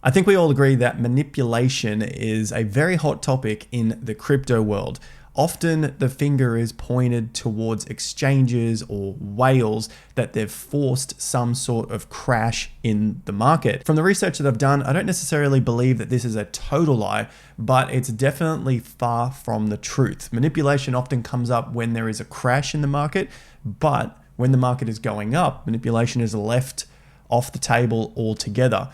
I think we all agree that manipulation is a very hot topic in the crypto world. Often the finger is pointed towards exchanges or whales that they've forced some sort of crash in the market. From the research that I've done, I don't necessarily believe that this is a total lie, but it's definitely far from the truth. Manipulation often comes up when there is a crash in the market, but when the market is going up, manipulation is left off the table altogether.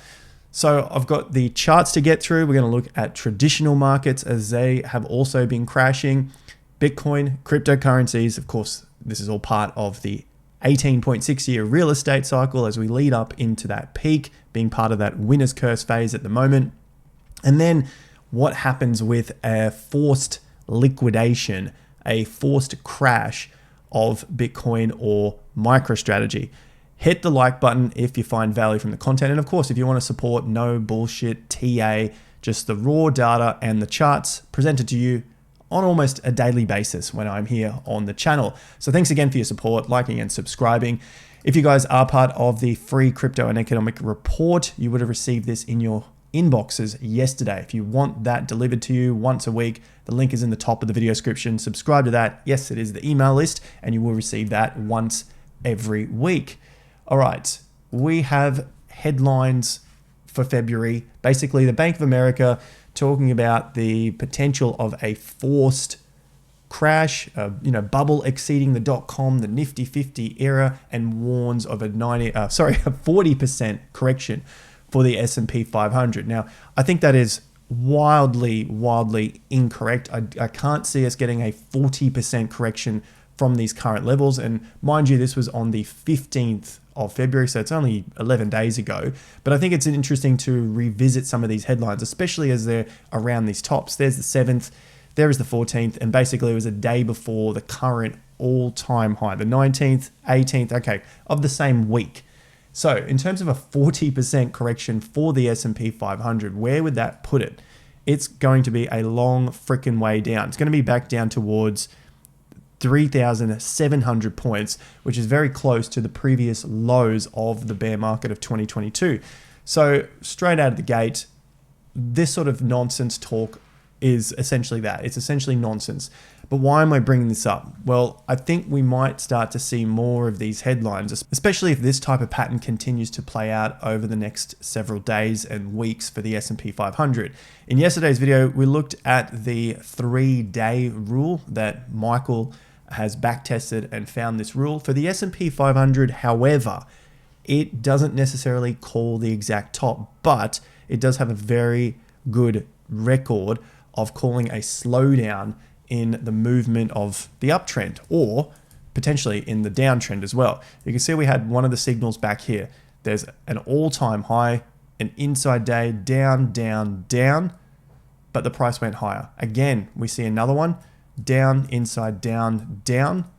So I've got the charts to get through. We're going to look at traditional markets as they have also been crashing. Bitcoin, cryptocurrencies, of course, this is all part of the 18.6-year real estate cycle as we lead up into that peak, being part of that winner's curse phase at the moment. And then what happens with a forced liquidation, a forced crash of Bitcoin or MicroStrategy. Hit the like button if you find value from the content. And of course, if you want to support no bullshit TA, just the raw data and the charts presented to you on almost a daily basis when I'm here on the channel. So thanks again for your support, liking and subscribing. If you guys are part of the free crypto and economic report, you would have received this in your inboxes yesterday. If you want that delivered to you once a week, the link is in the top of the video description. Subscribe to that. Yes, it is the email list, and you will receive that once every week. All right, we have headlines for February. Basically, the Bank of America talking about the potential of a forced crash, bubble exceeding the .com, the Nifty 50 era, and warns of a 40% correction for the S&P 500. Now, I think that is wildly incorrect. I can't see us getting a 40% correction from these current levels. And mind you, this was on the 15th of February, so it's only 11 days ago. But I think it's interesting to revisit some of these headlines, especially as they're around these tops. There's the 7th, there is the 14th, and basically it was a day before the current all-time high, the 19th, 18th, okay, of the same week. So in terms of a 40% correction for the S&P 500, where would that put it? It's going to be a long freaking way down. It's going to be back down towards 3,700 points, which is very close to the previous lows of the bear market of 2022. So straight out of the gate, this sort of nonsense talk is essentially that. It's essentially nonsense. But why am I bringing this up? Well, I think we might start to see more of these headlines, especially if this type of pattern continues to play out over the next several days and weeks for the S&P 500. In yesterday's video, we looked at the 3-day rule that Michael has backtested and found this rule. For the S&P 500, however, it doesn't necessarily call the exact top, but it does have a very good record of calling a slowdown in the movement of the uptrend, or potentially in the downtrend as well. You can see we had one of the signals back here. There's an all-time high, an inside day, down, but the price went higher. Again, we see another one, down, inside, down.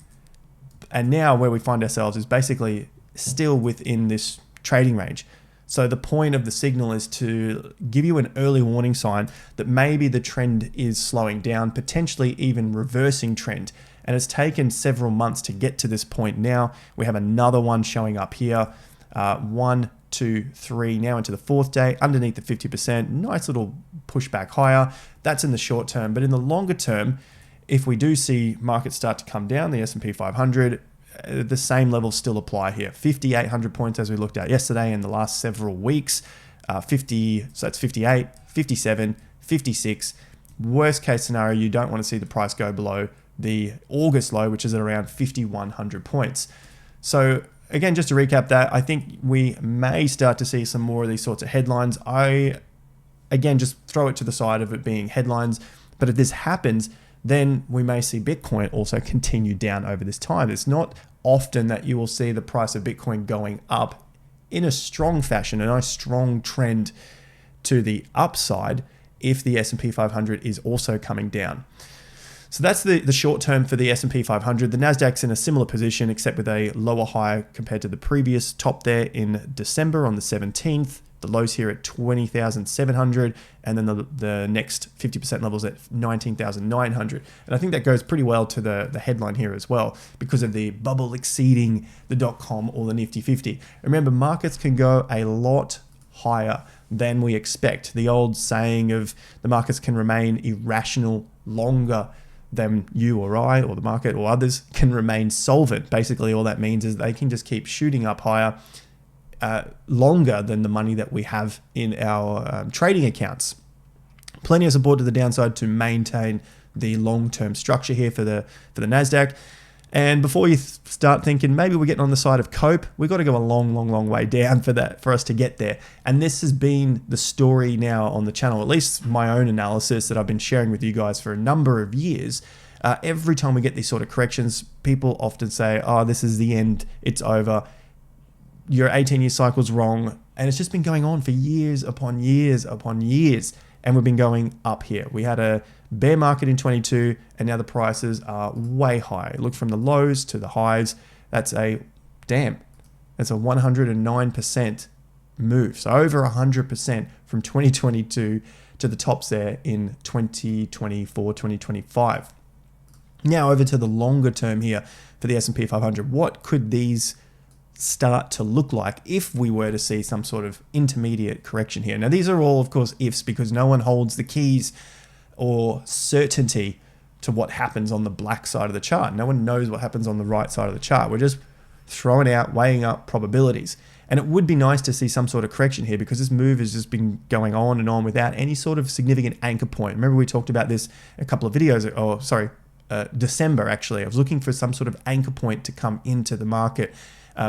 And now where we find ourselves is basically still within this trading range. So the point of the signal is to give you an early warning sign that maybe the trend is slowing down, potentially even reversing trend. And it's taken several months to get to this point now. We have another one showing up here. 1, 2, 3, now into the 4th day, underneath the 50%. Nice little pushback higher. That's in the short term. But in the longer term, if we do see markets start to come down, the S&P 500, the same levels still apply here. 5,800 points as we looked at yesterday in the last several weeks. 50, so that's 58, 57, 56. Worst case scenario, you don't want to see the price go below the August low, which is at around 5,100 points. So again, just to recap that, I think we may start to see some more of these sorts of headlines. Again, just throw it to the side of it being headlines. But if this happens, then we may see Bitcoin also continue down over this time. It's not often that you will see the price of Bitcoin going up in a strong fashion, a nice strong trend to the upside if the S&P 500 is also coming down. So that's the short term for the S&P 500. The NASDAQ's in a similar position, except with a lower high compared to the previous top there in December on the 17th. The lows here at 20,700, and then the next 50% levels at 19,900. And I think that goes pretty well to the headline here as well, because of the bubble exceeding the .com or the Nifty 50. Remember, markets can go a lot higher. than we expect. The old saying of the markets can remain irrational longer than you or I or the market or others can remain solvent. Basically, all that means is they can just keep shooting up higher longer than the money that we have in our trading accounts. Plenty of support to the downside to maintain the long-term structure here for the NASDAQ. And before you start thinking maybe we're getting on the side of cope, we've got to go a long way down for us to get there. And this has been the story now on the channel, at least my own analysis that I've been sharing with you guys for a number of years. Every time we get these sort of corrections, people often say, oh, this is the end, it's over, your 18-year cycle's wrong. And it's just been going on for years upon years upon years. And we've been going up here. We had a bear market in 22, and now the prices are way high. Look from the lows to the highs. That's a 109% move. So over 100% from 2022 to the tops there in 2024, 2025. Now over to the longer term here for the S&P 500. What could these start to look like if we were to see some sort of intermediate correction here? Now, these are all, of course, ifs, because no one holds the keys or certainty to what happens on the black side of the chart. No one knows what happens on the right side of the chart. We're just throwing out, weighing up probabilities. And it would be nice to see some sort of correction here, because this move has just been going on and on without any sort of significant anchor point. Remember, we talked about this a couple of videos, December actually. I was looking for some sort of anchor point to come into the market.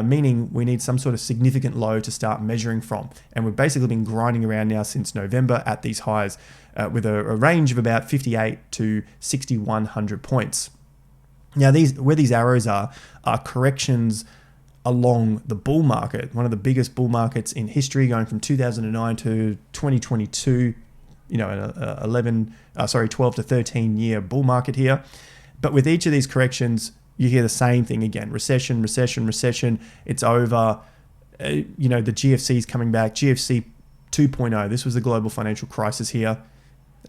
Meaning we need some sort of significant low to start measuring from. And we've basically been grinding around now since November at these highs with a range of about 58 to 6,100 points. Now, where these arrows are corrections along the bull market, one of the biggest bull markets in history, going from 2009 to 2022, you know, an 12 to 13 year bull market here. But with each of these corrections, you hear the same thing again: recession. It's over. The GFC is coming back. GFC 2.0. This was the global financial crisis here,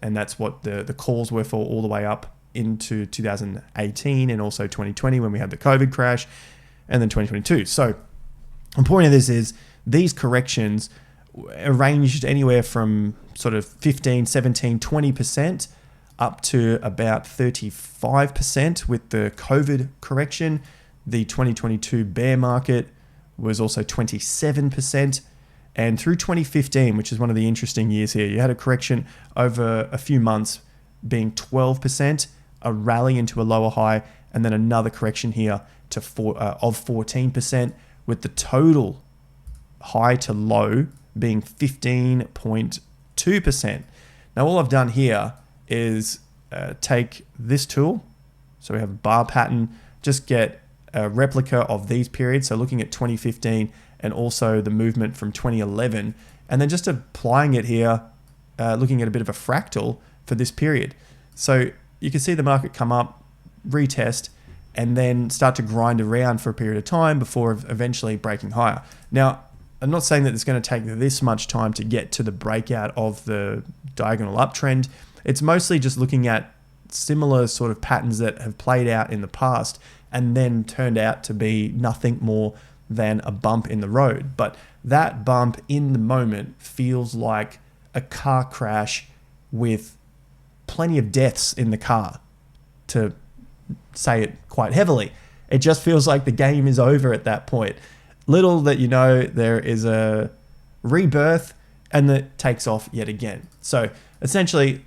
and that's what the calls were for all the way up into 2018 and also 2020 when we had the COVID crash, and then 2022. So the point of this is these corrections ranged anywhere from sort of 15, 17, 20%. Up to about 35% with the COVID correction. The 2022 bear market was also 27%. And through 2015, which is one of the interesting years here, you had a correction over a few months being 12%, a rally into a lower high, and then another correction here to of 14%, with the total high to low being 15.2%. Now, all I've done here is take this tool. So we have a bar pattern, just get a replica of these periods. So looking at 2015 and also the movement from 2011, and then just applying it here, looking at a bit of a fractal for this period. So you can see the market come up, retest, and then start to grind around for a period of time before eventually breaking higher. Now, I'm not saying that it's going to take this much time to get to the breakout of the diagonal uptrend. It's mostly just looking at similar sort of patterns that have played out in the past and then turned out to be nothing more than a bump in the road. But that bump in the moment feels like a car crash with plenty of deaths in the car, to say it quite heavily. It just feels like the game is over at that point. Little that you know there is a rebirth, and that takes off yet again. So essentially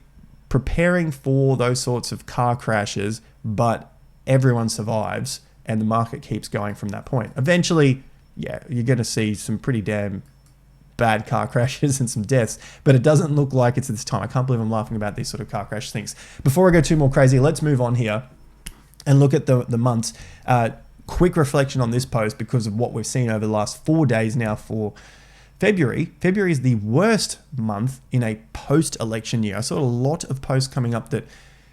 preparing for those sorts of car crashes, but everyone survives and the market keeps going from that point. Eventually, yeah, you're going to see some pretty damn bad car crashes and some deaths, but it doesn't look like it's at this time. I can't believe I'm laughing about these sort of car crash things. Before I go too more crazy, let's move on here and look at the months. Quick reflection on this post because of what we've seen over the last 4 days now for February. February is the worst month in a post-election year. I saw a lot of posts coming up that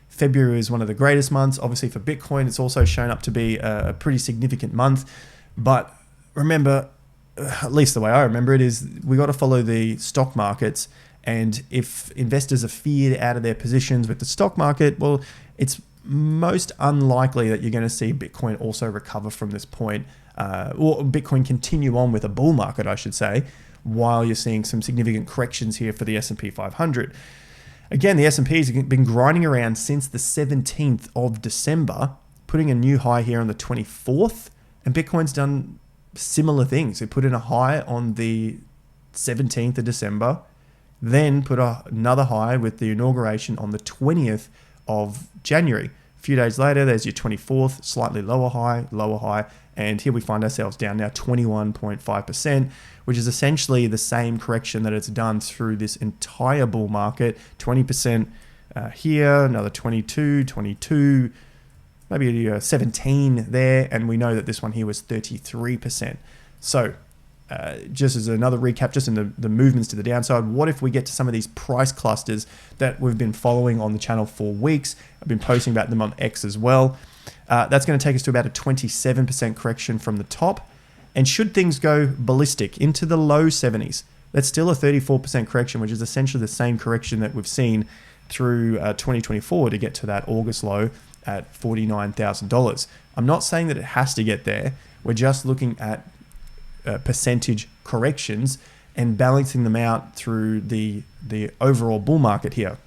February is one of the greatest months. Obviously for Bitcoin, it's also shown up to be a pretty significant month. But remember, at least the way I remember it, is we got to follow the stock markets. And if investors are feared out of their positions with the stock market, well, it's most unlikely that you're going to see Bitcoin also recover from this point, or Bitcoin continue on with a bull market, I should say, while you're seeing some significant corrections here for the S&P 500. Again, the S&P has been grinding around since the 17th of December, putting a new high here on the 24th, and Bitcoin's done similar things. It put in a high on the 17th of December, then put another high with the inauguration on the 20th of January. A few days later, there's your 24th, slightly lower high, and here we find ourselves down now 21.5%, which is essentially the same correction that it's done through this entire bull market. 20% here, another 22, maybe 17 there, and we know that this one here was 33%. So just as another recap, just in the movements to the downside, what if we get to some of these price clusters that we've been following on the channel for weeks? I've been posting about them on X as well. That's going to take us to about a 27% correction from the top. And should things go ballistic into the low 70s, that's still a 34% correction, which is essentially the same correction that we've seen through 2024 to get to that August low at $49,000. I'm not saying that it has to get there. We're just looking at percentage corrections and balancing them out through the overall bull market here.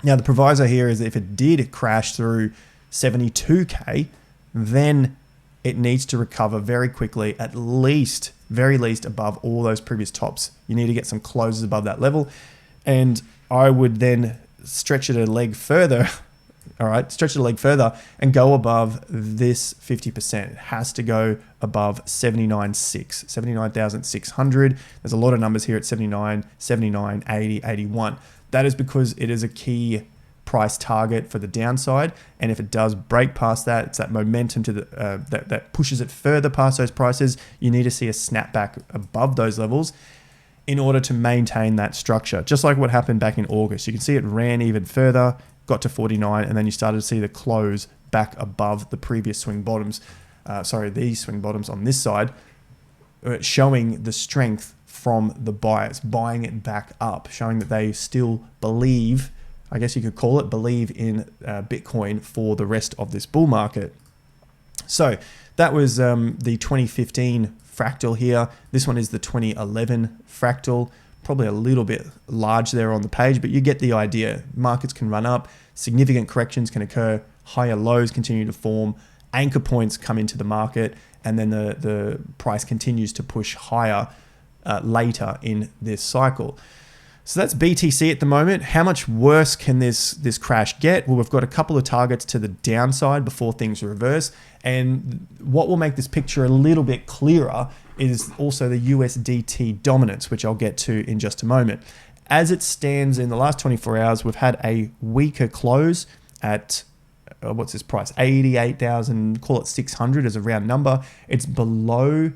Now, the proviso here is that if it did crash through 72K, then it needs to recover very quickly, at least, very least above all those previous tops. You need to get some closes above that level. And I would then stretch it a leg further. All right, stretch it a leg further and go above this 50%. It has to go above 79,600. There's a lot of numbers here at 79, 79, 80, 81. That is because it is a key price target for the downside. And if it does break past that, it's that momentum to the that pushes it further past those prices. You need to see a snapback above those levels in order to maintain that structure. Just like what happened back in August. You can see it ran even further, got to 49, and then you started to see the close back above the previous swing bottoms. These swing bottoms on this side, showing the strength from the buyers, buying it back up, showing that they still believe, I guess you could call it, believe in Bitcoin for the rest of this bull market. So that was the 2015 fractal here. This one is the 2011 fractal. Probably a little bit large there on the page, but you get the idea. Markets can run up, significant corrections can occur, higher lows continue to form, anchor points come into the market, and then the price continues to push higher later in this cycle. So that's BTC at the moment. How much worse can this crash get? Well, we've got a couple of targets to the downside before things reverse. And what will make this picture a little bit clearer is also the USDT dominance, which I'll get to in just a moment. As it stands in the last 24 hours, we've had a weaker close at, what's this price? 88,000, call it 600 as a round number. It's below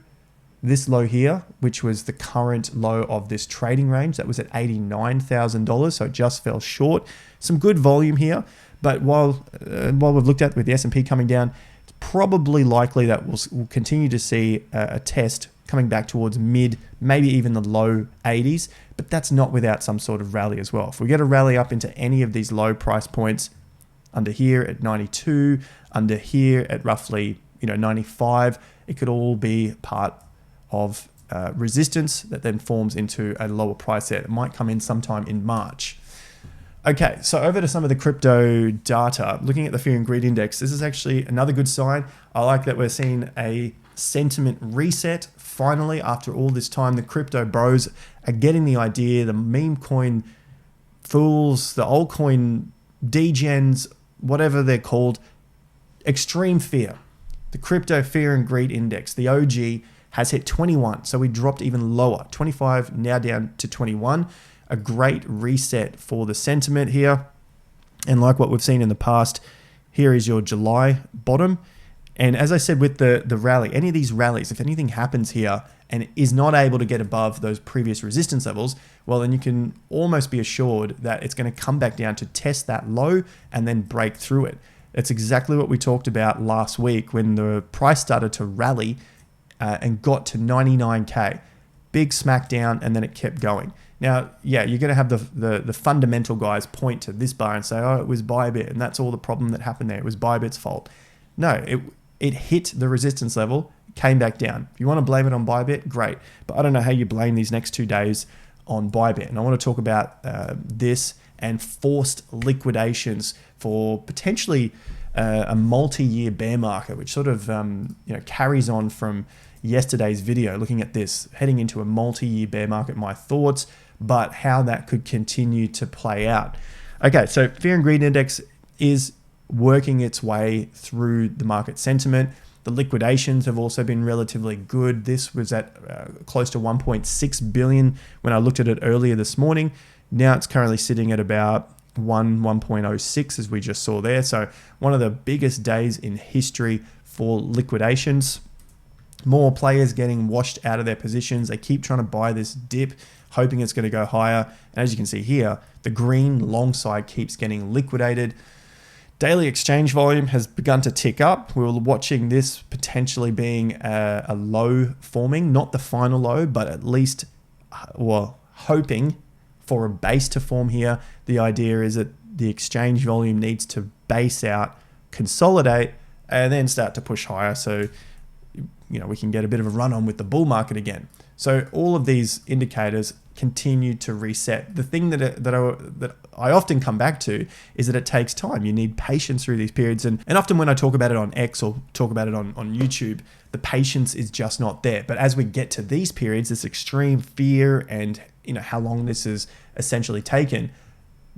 this low here, which was the current low of this trading range. That was at $89,000, so it just fell short. Some good volume here, but while we've looked at with the S&P coming down, it's probably likely that we'll continue to see a test coming back towards mid, maybe even the low 80s, but that's not without some sort of rally as well. If we get a rally up into any of these low price points, under here at 92, under here at roughly 95, it could all be part of resistance that then forms into a lower price set. It might come in sometime in March. Okay, so over to some of the crypto data. Looking at the Fear and Greed Index, this is actually another good sign. I like that we're seeing a sentiment reset. Finally, after all this time, the crypto bros are getting the idea, the meme coin fools, the altcoin degens, whatever they're called, extreme fear. The Crypto Fear and Greed Index, the OG, has hit 21, so we dropped even lower. 25 now down to 21. A great reset for the sentiment here. And like what we've seen in the past, here is your July bottom. And as I said with the rally, any of these rallies, if anything happens here and it is not able to get above those previous resistance levels, well, then you can almost be assured that it's going to come back down to test that low and then break through it. It's exactly what we talked about last week when the price started to rally and got to 99K. Big smackdown, and then it kept going. Now, yeah, you're going to have the fundamental guys point to this bar and say, oh, it was Bybit, and that's all the problem that happened there. It was Bybit's fault. No, it hit the resistance level, came back down. If you want to blame it on Bybit, great. But I don't know how you blame these next 2 days on Bybit. And I want to talk about this and forced liquidations for potentially a multi-year bear market, which sort of carries on from yesterday's video, looking at this, heading into a multi-year bear market, my thoughts, but how that could continue to play out. Okay, so Fear and Greed Index is working its way through the market sentiment. The liquidations have also been relatively good. This was at close to 1.6 billion when I looked at it earlier this morning. Now it's currently sitting at about 1.06, as we just saw there. So one of the biggest days in history for liquidations. More players getting washed out of their positions. They keep trying to buy this dip, hoping it's going to go higher. And as you can see here, the green long side keeps getting liquidated. Daily exchange volume has begun to tick up. We were watching this potentially being a low forming, not the final low, but at least, well, hoping for a base to form here. The idea is that the exchange volume needs to base out, consolidate, and then start to push higher. So, we can get a bit of a run on with the bull market again. So all of these indicators continue to reset. The thing that I often come back to is that it takes time. You need patience through these periods. And often when I talk about it on X or talk about it on YouTube, the patience is just not there. But as we get to these periods, this extreme fear and how long this is essentially taken,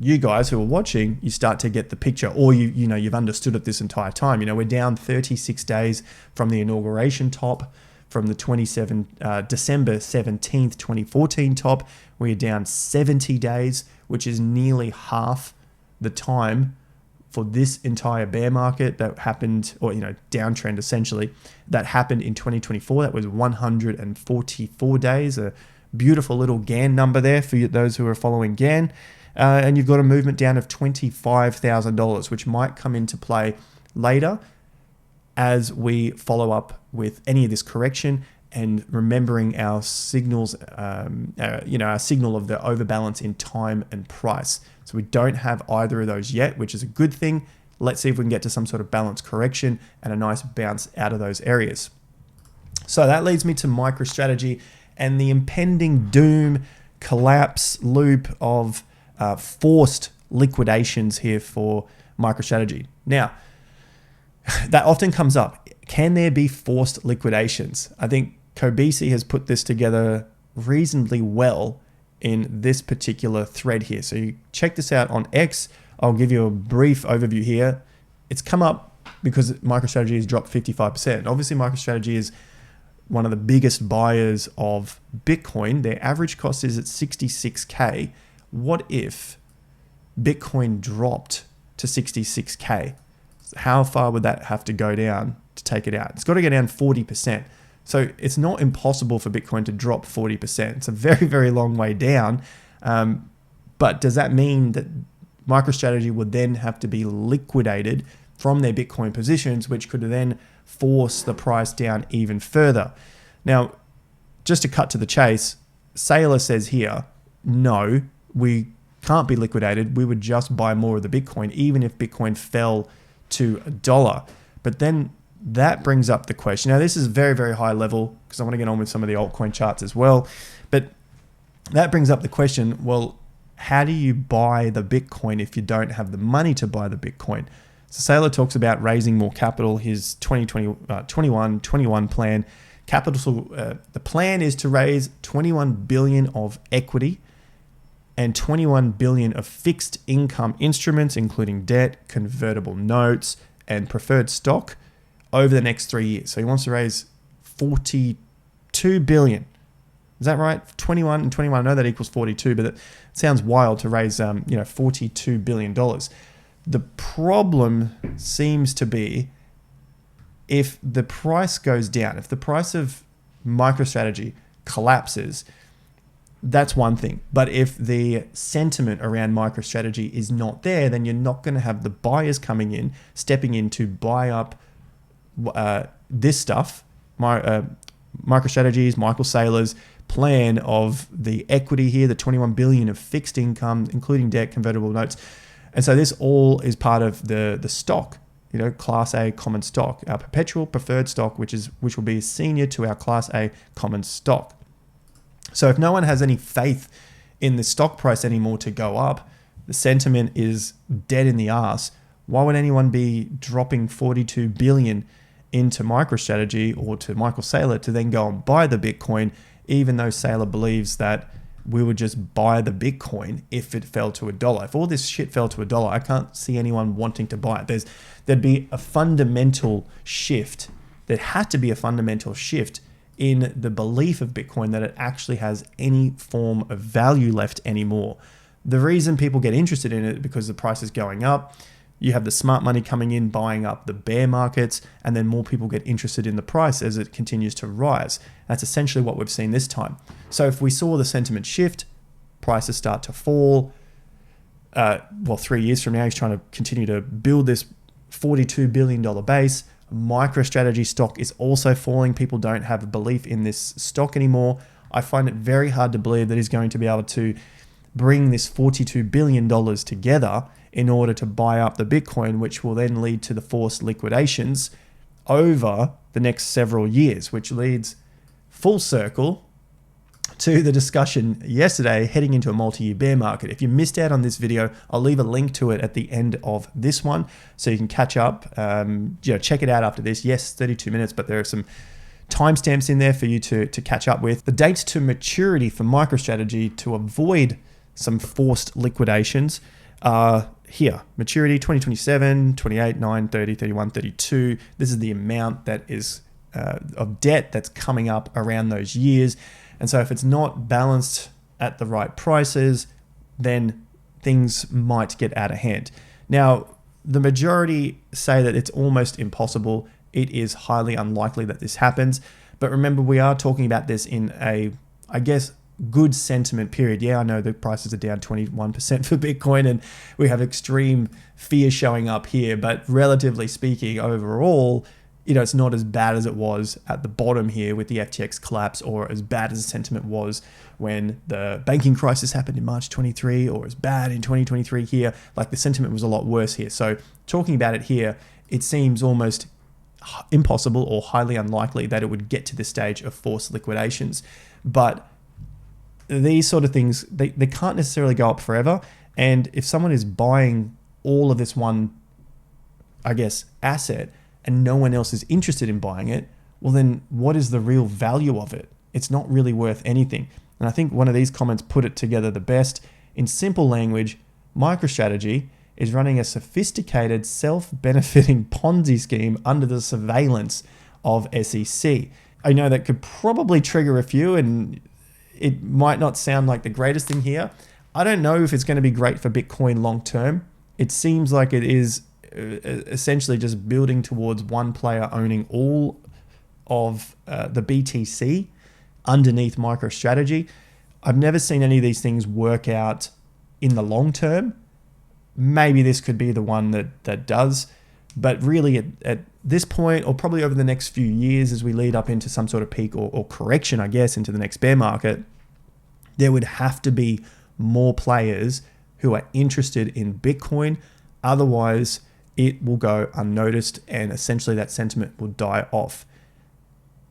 you guys who are watching, you start to get the picture, or you've understood it this entire time. We're down 36 days from the inauguration top, from the December 17th, 2014 top. We're down 70 days, which is nearly half the time for this entire bear market that happened, or downtrend essentially, that happened in 2024. That was 144 days. A beautiful little Gann number there for those who are following Gann. And you've got a movement down of $25,000, which might come into play later as we follow up with any of this correction and remembering our signals, our signal of the overbalance in time and price. So we don't have either of those yet, which is a good thing. Let's see if we can get to some sort of balance correction and a nice bounce out of those areas. So that leads me to MicroStrategy and the impending doom collapse loop of forced liquidations here for MicroStrategy. Now, that often comes up. Can there be forced liquidations? I think Kobisi has put this together reasonably well in this particular thread here. So you check this out on X. I'll give you a brief overview here. It's come up because MicroStrategy has dropped 55%. Obviously, MicroStrategy is one of the biggest buyers of Bitcoin. Their average cost is at 66K. What if Bitcoin dropped to 66K? How far would that have to go down to take it out? It's got to go down 40%. So it's not impossible for Bitcoin to drop 40%. It's a very, very long way down. But does that mean that MicroStrategy would then have to be liquidated from their Bitcoin positions, which could then force the price down even further? Now, just to cut to the chase, Saylor says here, no, we can't be liquidated. We would just buy more of the Bitcoin, even if Bitcoin fell to $1. But then that brings up the question. Now, this is very, very high level because I want to get on with some of the altcoin charts as well. But that brings up the question, well, how do you buy the Bitcoin if you don't have the money to buy the Bitcoin? So Saylor talks about raising more capital, his 2021 plan. The plan is to raise 21 billion of equity and 21 billion of fixed income instruments, including debt, convertible notes, and preferred stock over the next 3 years. So he wants to raise 42 billion. Is that right? 21 and 21. I know that equals 42, but it sounds wild to raise, $42 billion. The problem seems to be if the price goes down, if the price of MicroStrategy collapses, that's one thing. But if the sentiment around MicroStrategy is not there, then you're not going to have the buyers coming in, stepping in to buy up this stuff, MicroStrategy's, Michael Saylor's plan of the equity here, the 21 billion of fixed income, including debt, convertible notes. And so this all is part of the stock Class A common stock, our perpetual preferred stock, which will be senior to our Class A common stock. So if no one has any faith in the stock price anymore to go up, the sentiment is dead in the ass. Why would anyone be dropping 42 billion into MicroStrategy or to Michael Saylor to then go and buy the Bitcoin, even though Saylor believes that we would just buy the Bitcoin if it fell to $1? If all this shit fell to $1, I can't see anyone wanting to buy it. There'd be a fundamental shift. There had to be a fundamental shift in the belief of Bitcoin that it actually has any form of value left anymore. The reason people get interested in it is because the price is going up. You have the smart money coming in, buying up the bear markets, and then more people get interested in the price as it continues to rise. That's essentially what we've seen this time. So if we saw the sentiment shift, prices start to fall, 3 years from now, he's trying to continue to build this $42 billion base. MicroStrategy stock is also falling. People don't have a belief in this stock anymore. I find it very hard to believe that he's going to be able to bring this $42 billion together in order to buy up the Bitcoin, which will then lead to the forced liquidations over the next several years, which leads full circle to the discussion yesterday heading into a multi-year bear market. If you missed out on this video, I'll leave a link to it at the end of this one so you can catch up. Check it out after this. Yes, 32 minutes, but there are some timestamps in there for you to catch up with. The dates to maturity for MicroStrategy to avoid some forced liquidations are here. Maturity 2027, 28, 9, 30, 31, 32. This is the amount that is of debt that's coming up around those years. And so if it's not balanced at the right prices, then things might get out of hand. Now, the majority say that it's almost impossible. It is highly unlikely that this happens. But remember, we are talking about this in a, good sentiment period. Yeah, I know the prices are down 21% for Bitcoin and we have extreme fear showing up here, but relatively speaking, overall, it's not as bad as it was at the bottom here with the FTX collapse, or as bad as the sentiment was when the banking crisis happened in March 23, or as bad in 2023 here. Like, the sentiment was a lot worse here. So talking about it here, it seems almost impossible or highly unlikely that it would get to this stage of forced liquidations. But these sort of things, they can't necessarily go up forever. And if someone is buying all of this one, asset, and no one else is interested in buying it, well then what is the real value of it? It's not really worth anything. And I think one of these comments put it together the best. In simple language, MicroStrategy is running a sophisticated, self-benefiting Ponzi scheme under the surveillance of SEC. I know that could probably trigger a few, and it might not sound like the greatest thing here. I don't know if it's going to be great for Bitcoin long term. It seems like it is essentially just building towards one player owning all of the BTC underneath MicroStrategy. I've never seen any of these things work out in the long term. Maybe this could be the one that does. But really at this point, or probably over the next few years as we lead up into some sort of peak or correction, into the next bear market, there would have to be more players who are interested in Bitcoin. Otherwise, it will go unnoticed and essentially that sentiment will die off.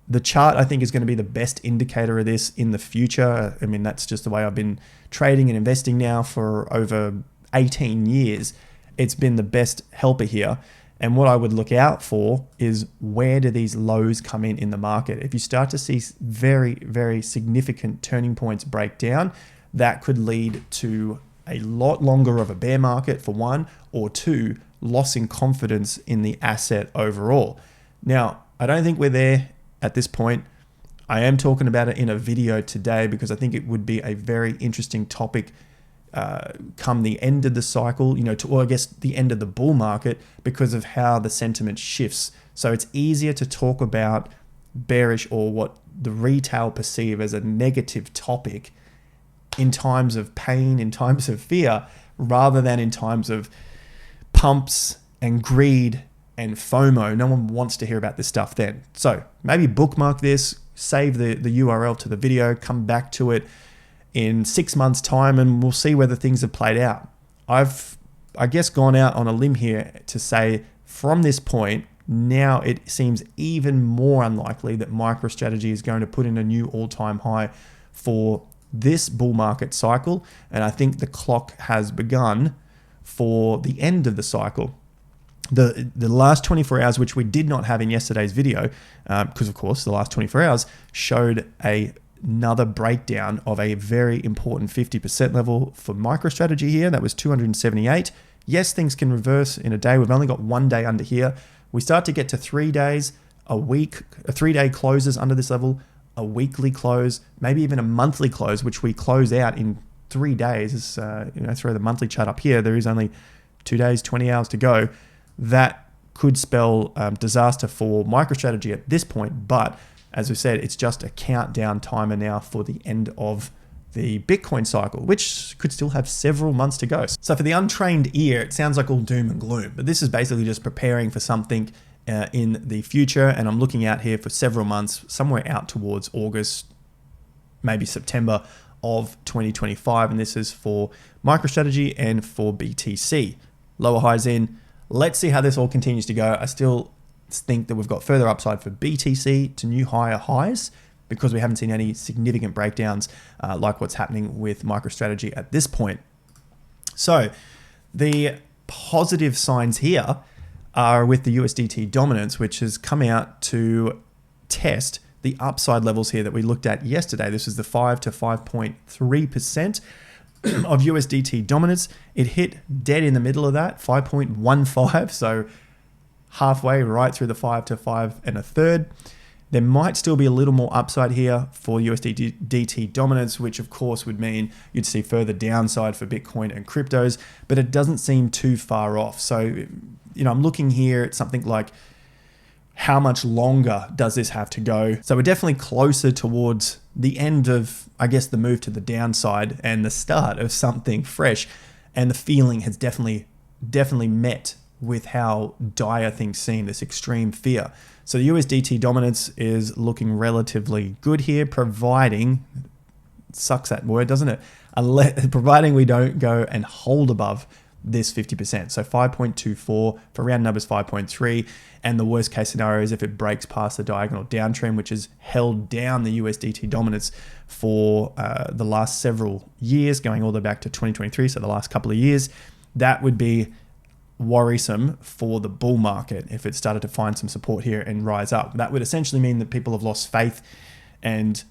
The chart, I think, is going to be the best indicator of this in the future. That's just the way I've been trading and investing now for over 18 years. It's been the best helper here. And what I would look out for is, where do these lows come in the market? If you start to see very, very significant turning points break down, that could lead to a lot longer of a bear market, for one, or two, loss in confidence in the asset overall. Now, I don't think we're there at this point. I am talking about it in a video today because I think it would be a very interesting topic come the end of the cycle, the end of the bull market, because of how the sentiment shifts. So it's easier to talk about bearish, or what the retail perceive as a negative topic, in times of pain, in times of fear, rather than in times of pumps and greed and FOMO. No one wants to hear about this stuff then. So maybe bookmark this, save the URL to the video, come back to it in 6 months' time, and we'll see whether things have played out. I've gone out on a limb here to say from this point, now it seems even more unlikely that MicroStrategy is going to put in a new all-time high for this bull market cycle. And I think the clock has begun for the end of the cycle. The last 24 hours, which we did not have in yesterday's video, because of course the last 24 hours showed another breakdown of a very important 50% level for MicroStrategy here. That was 278. Yes, things can reverse in a day. We've only got 1 day under here. We start to get to 3 days, a week, a 3-day closes under this level, a weekly close, maybe even a monthly close, which we close out in 3 days. Throw the monthly chart up here. There is only 2 days, 20 hours to go. That could spell disaster for MicroStrategy at this point. But as we said, it's just a countdown timer now for the end of the Bitcoin cycle, which could still have several months to go. So for the untrained ear, it sounds like all doom and gloom, but this is basically just preparing for something in the future. And I'm looking out here for several months, somewhere out towards August, maybe September of 2025. And this is for MicroStrategy and for BTC. Lower highs in. Let's see how this all continues to go. I still think that we've got further upside for BTC to new higher highs because we haven't seen any significant breakdowns like what's happening with MicroStrategy at this point. So the positive signs here are with the USDT dominance, which has come out to test the upside levels here that we looked at yesterday. This is the 5 to 5.3% of USDT dominance. It hit dead in the middle of that, 5.15. So halfway right through the 5 to 5 1/3. There might still be a little more upside here for USDT dominance, which of course would mean you'd see further downside for Bitcoin and cryptos, but it doesn't seem too far off. So, I'm looking here at something like how much longer does this have to go? So we're definitely closer towards the end of, I guess, the move to the downside and the start of something fresh. And the feeling has definitely met with how dire things seem, this extreme fear. So the USDT dominance is looking relatively good here, providing, sucks that word, doesn't it? Providing we don't go and hold above this 50%. So 5.24 for round numbers, 5.3. And the worst case scenario is if it breaks past the diagonal downtrend, which has held down the USDT dominance for the last several years, going all the way back to 2023. So the last couple of years, that would be worrisome for the bull market if it started to find some support here and rise up. That would essentially mean that people have lost faith and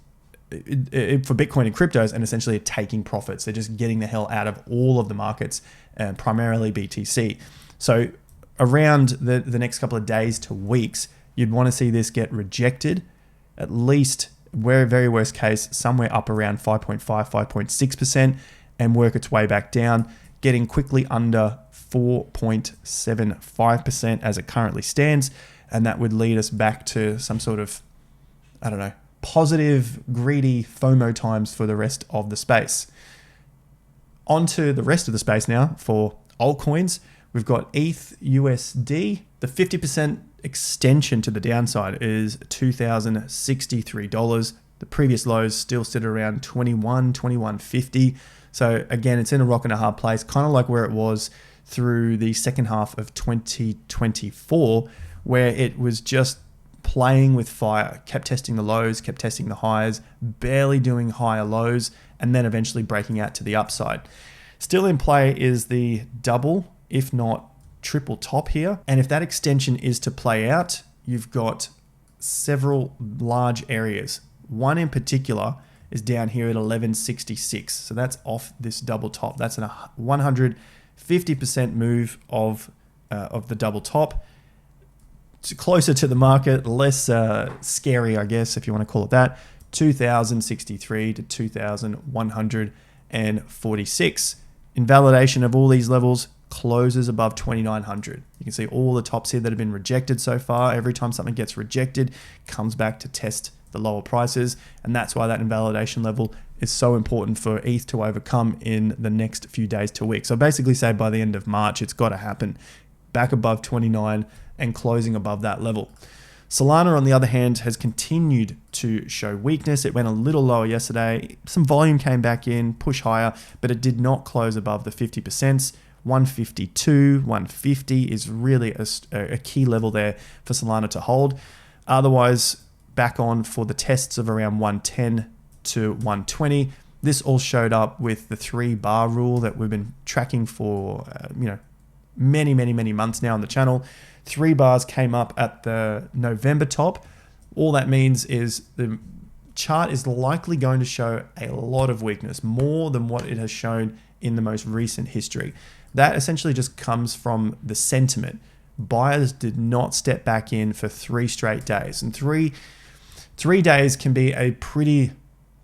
for Bitcoin and cryptos, and essentially are taking profits. They're just getting the hell out of all of the markets, and primarily BTC. So around the next couple of days to weeks, you'd want to see this get rejected, at least very worst case, somewhere up around 5.5, 5.6%, and work its way back down, getting quickly under 4.75% as it currently stands. And that would lead us back to some sort of, positive, greedy FOMO times for the rest of the space. On to the rest of the space now for altcoins. We've got ETH USD. The 50% extension to the downside is $2,063. The previous lows still sit around 21.50. So again, it's in a rock and a hard place, kind of like where it was through the second half of 2024, where it was just playing with fire, kept testing the lows, kept testing the highs, barely doing higher lows, and then eventually breaking out to the upside. Still in play is the double, if not triple top here. And if that extension is to play out, you've got several large areas. One in particular is down here at 1166. So that's off this double top. That's a 150% move of the double top. Closer to the market, less scary, I guess, if you want to call it that, 2,063 to 2,146. Invalidation of all these levels closes above 2,900. You can see all the tops here that have been rejected so far. Every time something gets rejected, comes back to test the lower prices. And that's why that invalidation level is so important for ETH to overcome in the next few days to weeks. So basically say by the end of March, it's got to happen. Back above 29 and closing above that level. Solana, on the other hand, has continued to show weakness. It went a little lower yesterday. Some volume came back in, push higher, but it did not close above the 50%. 152, 150 is really a key level there for Solana to hold. Otherwise, back on for the tests of around 110 to 120. This all showed up with the 3-bar rule that we've been tracking for many months now on the channel. 3 bars came up at the November top. All that means is the chart is likely going to show a lot of weakness, more than what it has shown in the most recent history. That essentially just comes from the sentiment. Buyers did not step back in for 3 straight days, and three days can be a pretty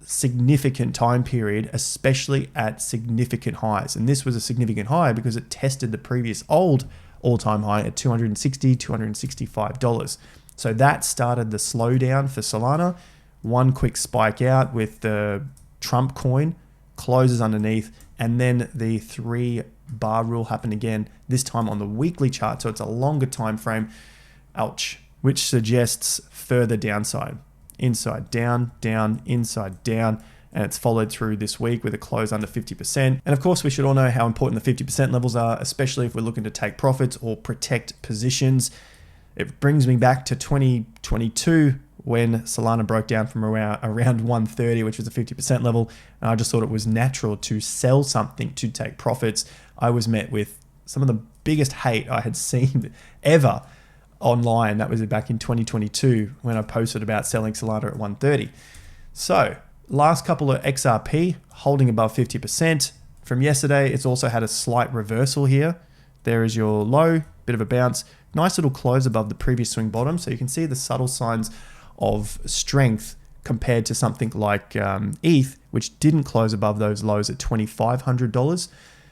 significant time period, especially at significant highs. And this was a significant high because it tested the previous old all-time high at $260, $265. So that started the slowdown for Solana. One quick spike out with the Trump coin, closes underneath, and then the 3-bar rule happened again, this time on the weekly chart. So it's a longer time frame, ouch, which suggests further downside. Inside, down, down, inside, down, and it's followed through this week with a close under 50%. And of course, we should all know how important the 50% levels are, especially if we're looking to take profits or protect positions. It brings me back to 2022 when Solana broke down from around 130, which was a 50% level. And I just thought it was natural to sell something to take profits. I was met with some of the biggest hate I had seen ever online. That was back in 2022 when I posted about selling Solana at 130. So last couple of XRP holding above 50%. From yesterday, it's also had a slight reversal here. There is your low, bit of a bounce. Nice little close above the previous swing bottom. So you can see the subtle signs of strength compared to something like ETH, which didn't close above those lows at $2,500.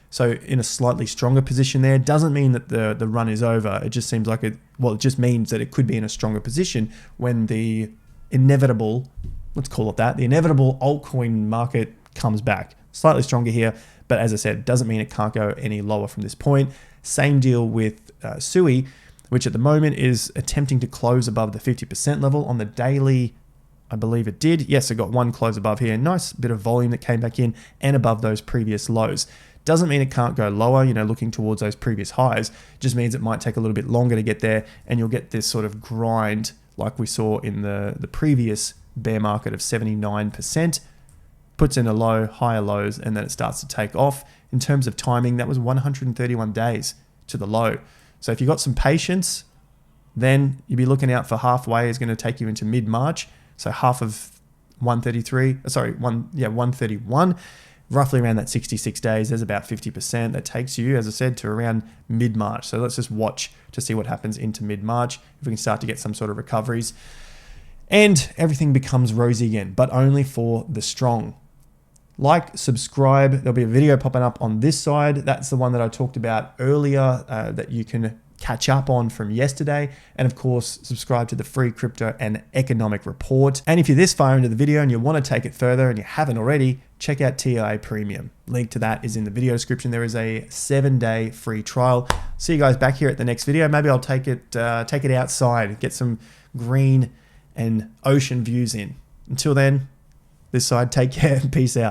So in a slightly stronger position there. Doesn't mean that the run is over. It just seems like it just means that it could be in a stronger position when the inevitable, let's call it that, the inevitable altcoin market comes back. Slightly stronger here, but as I said, doesn't mean it can't go any lower from this point. Same deal with SUI, which at the moment is attempting to close above the 50% level on the daily. I believe it did. Yes, it got one close above here. Nice bit of volume that came back in and above those previous lows. Doesn't mean it can't go lower, looking towards those previous highs. Just means it might take a little bit longer to get there, and you'll get this sort of grind like we saw in the previous bear market of 79%. Puts in a low, higher lows, and then it starts to take off. In terms of timing, that was 131 days to the low. So if you've got some patience, then you'll be looking out for halfway is going to take you into mid-March. So half of 131, roughly around that 66 days. There's about 50% that takes you, as I said, to around mid-March. So let's just watch to see what happens into mid-March, if we can start to get some sort of recoveries. And everything becomes rosy again, but only for the strong. Like, subscribe. There'll be a video popping up on this side. That's the one that I talked about earlier that you can catch up on from yesterday. And of course, subscribe to the free crypto and economic report. And if you're this far into the video and you want to take it further and you haven't already, check out TI Premium. Link to that is in the video description. There is a 7-day free trial. See you guys back here at the next video. Maybe I'll take it outside, get some green and ocean views in. Until then, this side, take care and peace out.